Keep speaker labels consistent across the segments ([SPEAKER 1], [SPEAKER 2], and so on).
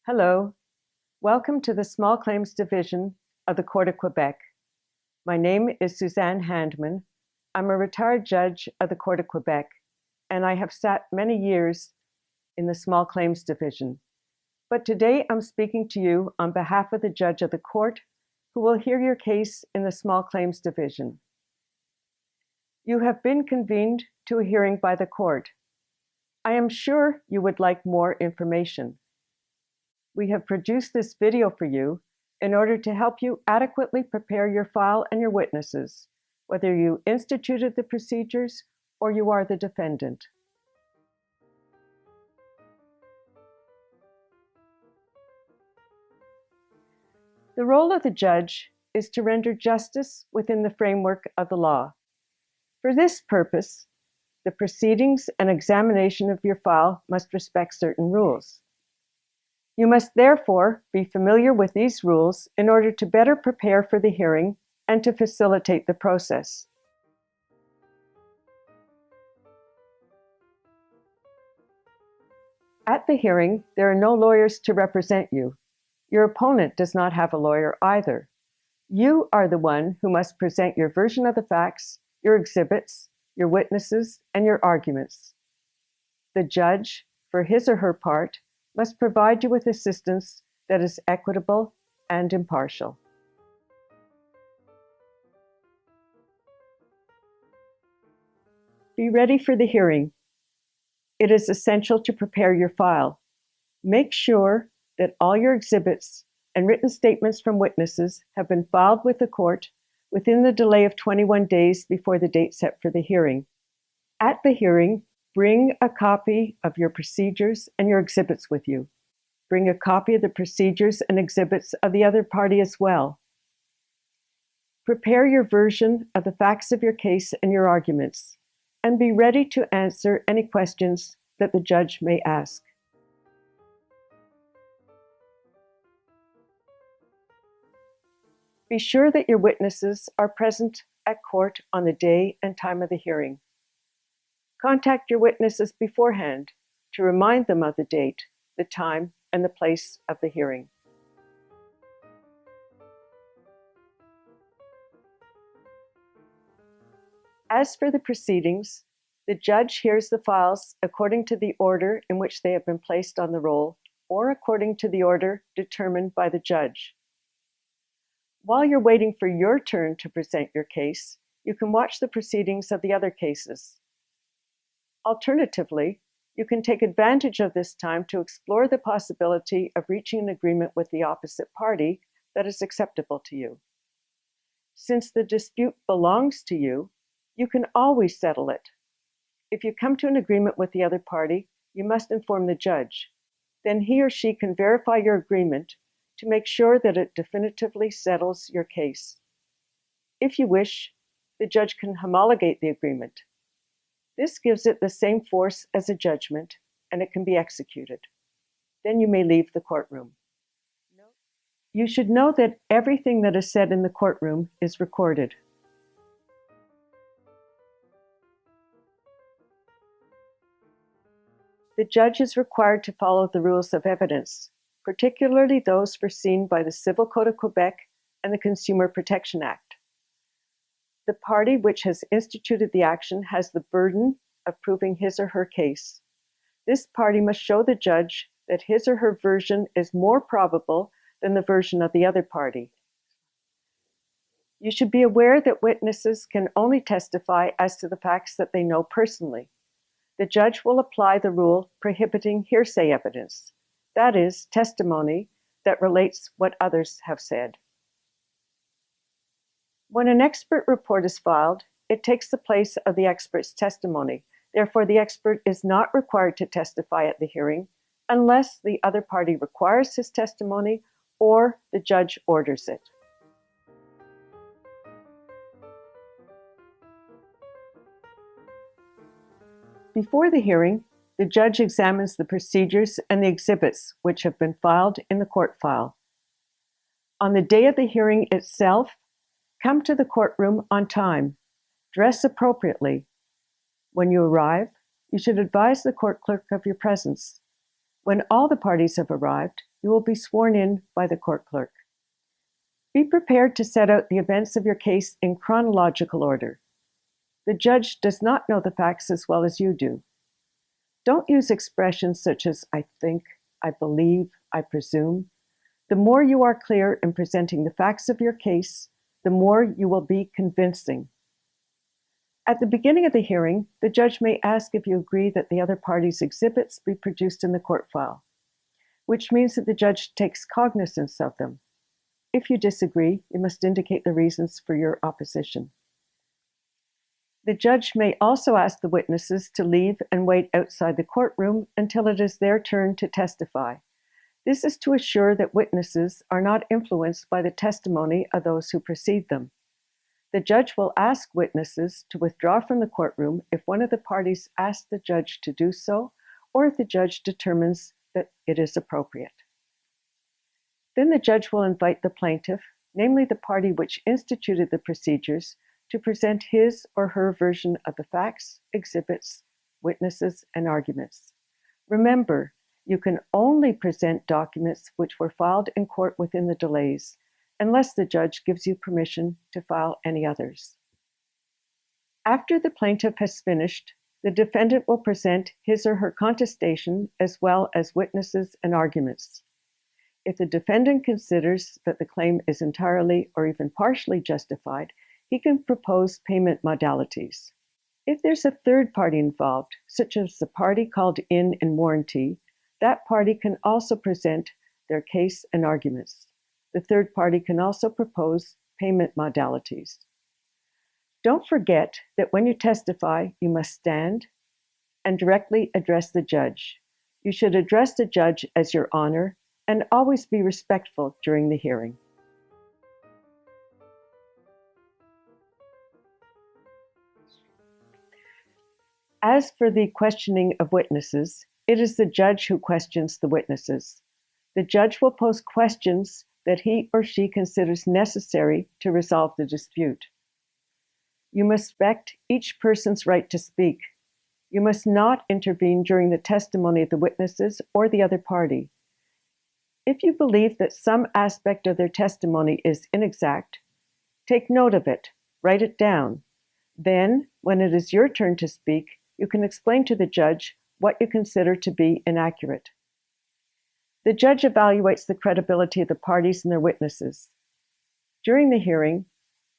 [SPEAKER 1] Hello, welcome to the Small Claims Division of the Court of Quebec. My name is Suzanne Handman. I'm a retired judge of the Court of Quebec, and I have sat many years in the Small Claims Division. But today I'm speaking to you on behalf of the judge of the court who will hear your case in the Small Claims Division. You have been convened to a hearing by the court. I am sure you would like more information. We have produced this video for you in order to help you adequately prepare your file and your witnesses, whether you instituted the procedures or you are the defendant. The role of the judge is to render justice within the framework of the law. For this purpose, the proceedings and examination of your file must respect certain rules. You must therefore be familiar with these rules in order to better prepare for the hearing and to facilitate the process. At the hearing, there are no lawyers to represent you. Your opponent does not have a lawyer either. You are the one who must present your version of the facts, your exhibits, your witnesses, and your arguments. The judge, for his or her part, must provide you with assistance that is equitable and impartial. Be ready for the hearing. It is essential to prepare your file. Make sure that all your exhibits and written statements from witnesses have been filed with the court within the delay of 21 days before the date set for the hearing. At the hearing, bring a copy of your procedures and your exhibits with you. Bring a copy of the procedures and exhibits of the other party as well. Prepare your version of the facts of your case and your arguments, and be ready to answer any questions that the judge may ask. Be sure that your witnesses are present at court on the day and time of the hearing. Contact your witnesses beforehand to remind them of the date, the time, and the place of the hearing. As for the proceedings, the judge hears the files according to the order in which they have been placed on the roll or according to the order determined by the judge. While you're waiting for your turn to present your case, you can watch the proceedings of the other cases. Alternatively, you can take advantage of this time to explore the possibility of reaching an agreement with the opposite party that is acceptable to you. Since the dispute belongs to you, you can always settle it. If you come to an agreement with the other party, you must inform the judge. Then he or she can verify your agreement to make sure that it definitively settles your case. If you wish, the judge can homologate the agreement. This gives it the same force as a judgment, and it can be executed. Then you may leave the courtroom. You should know that everything that is said in the courtroom is recorded. The judge is required to follow the rules of evidence, particularly those foreseen by the Civil Code of Quebec and the Consumer Protection Act. The party which has instituted the action has the burden of proving his or her case. This party must show the judge that his or her version is more probable than the version of the other party. You should be aware that witnesses can only testify as to the facts that they know personally. The judge will apply the rule prohibiting hearsay evidence, that is, testimony that relates what others have said. When an expert report is filed, it takes the place of the expert's testimony. Therefore, the expert is not required to testify at the hearing unless the other party requires his testimony or the judge orders it. Before the hearing, the judge examines the procedures and the exhibits which have been filed in the court file. On the day of the hearing itself, come to the courtroom on time. Dress appropriately. When you arrive, you should advise the court clerk of your presence. When all the parties have arrived, You will be sworn in by the court clerk. Be prepared to set out the events of your case in chronological order. The judge does not know the facts as well as you do. Don't use expressions such as I think, I believe, I presume. The more you are clear in presenting the facts of your case, the more you will be convincing. At the beginning of the hearing, the judge may ask if you agree that the other party's exhibits be produced in the court file, which means that the judge takes cognizance of them. If you disagree, you must indicate the reasons for your opposition. The judge may also ask the witnesses to leave and wait outside the courtroom until it is their turn to testify. This is to assure that witnesses are not influenced by the testimony of those who precede them. The judge will ask witnesses to withdraw from the courtroom if one of the parties asks the judge to do so, or if the judge determines that it is appropriate. Then the judge will invite the plaintiff, namely the party which instituted the procedures, to present his or her version of the facts, exhibits, witnesses, and arguments. Remember, you can only present documents which were filed in court within the delays, unless the judge gives you permission to file any others. After the plaintiff has finished, the defendant will present his or her contestation as well as witnesses and arguments. If the defendant considers that the claim is entirely or even partially justified, he can propose payment modalities. If there's a third party involved, such as the party called in warranty, that party can also present their case and arguments. The third party can also propose payment modalities. Don't forget that when you testify, you must stand and directly address the judge. You should address the judge as Your Honor and always be respectful during the hearing. As for the questioning of witnesses, it is the judge who questions the witnesses. The judge will pose questions that he or she considers necessary to resolve the dispute. You must respect each person's right to speak. You must not intervene during the testimony of the witnesses or the other party. If you believe that some aspect of their testimony is inexact, take note of it, write it down. Then, when it is your turn to speak, you can explain to the judge what you consider to be inaccurate. The judge evaluates the credibility of the parties and their witnesses. During the hearing,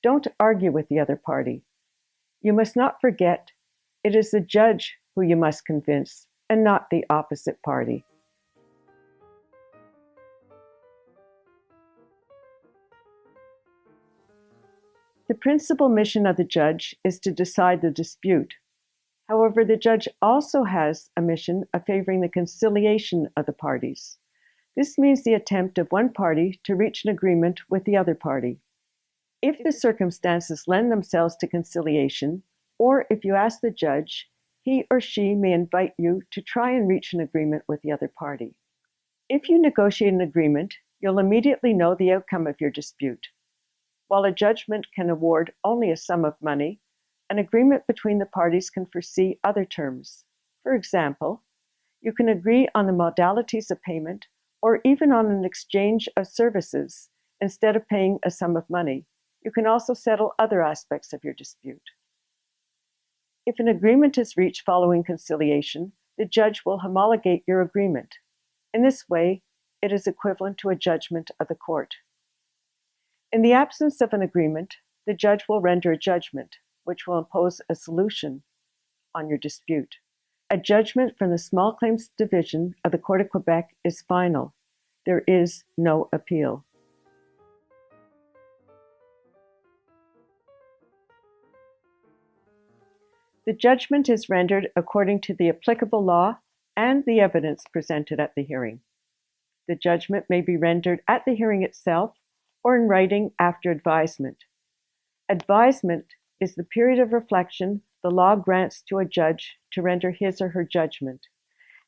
[SPEAKER 1] don't argue with the other party. You must not forget, it is the judge who you must convince, and not the opposite party. The principal mission of the judge is to decide the dispute. However, the judge also has a mission of favoring the conciliation of the parties. This means the attempt of one party to reach an agreement with the other party. If the circumstances lend themselves to conciliation, or if you ask the judge, he or she may invite you to try and reach an agreement with the other party. If you negotiate an agreement, you'll immediately know the outcome of your dispute. While a judgment can award only a sum of money, an agreement between the parties can foresee other terms. For example, you can agree on the modalities of payment or even on an exchange of services instead of paying a sum of money. You can also settle other aspects of your dispute. If an agreement is reached following conciliation, the judge will homologate your agreement. In this way, it is equivalent to a judgment of the court. In the absence of an agreement, the judge will render a judgment, which will impose a solution on your dispute. A judgment from the Small Claims Division of the Court of Quebec is final. There is no appeal. The judgment is rendered according to the applicable law and the evidence presented at the hearing. The judgment may be rendered at the hearing itself or in writing after advisement. Advisement is the period of reflection the law grants to a judge to render his or her judgment.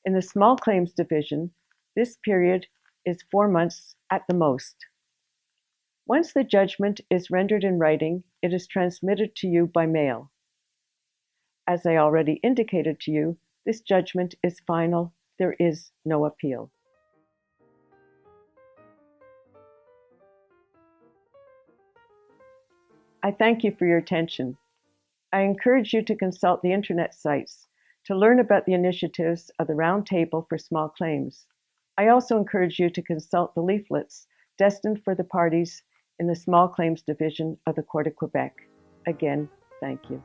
[SPEAKER 1] In the Small Claims Division, this period is 4 months at the most. Once the judgment is rendered in writing, it is transmitted to you by mail. As I already indicated to you, this judgment is final. There is no appeal. I thank you for your attention. I encourage you to consult the internet sites to learn about the initiatives of the Roundtable for Small Claims. I also encourage you to consult the leaflets destined for the parties in the Small Claims Division of the Court of Quebec. Again, thank you.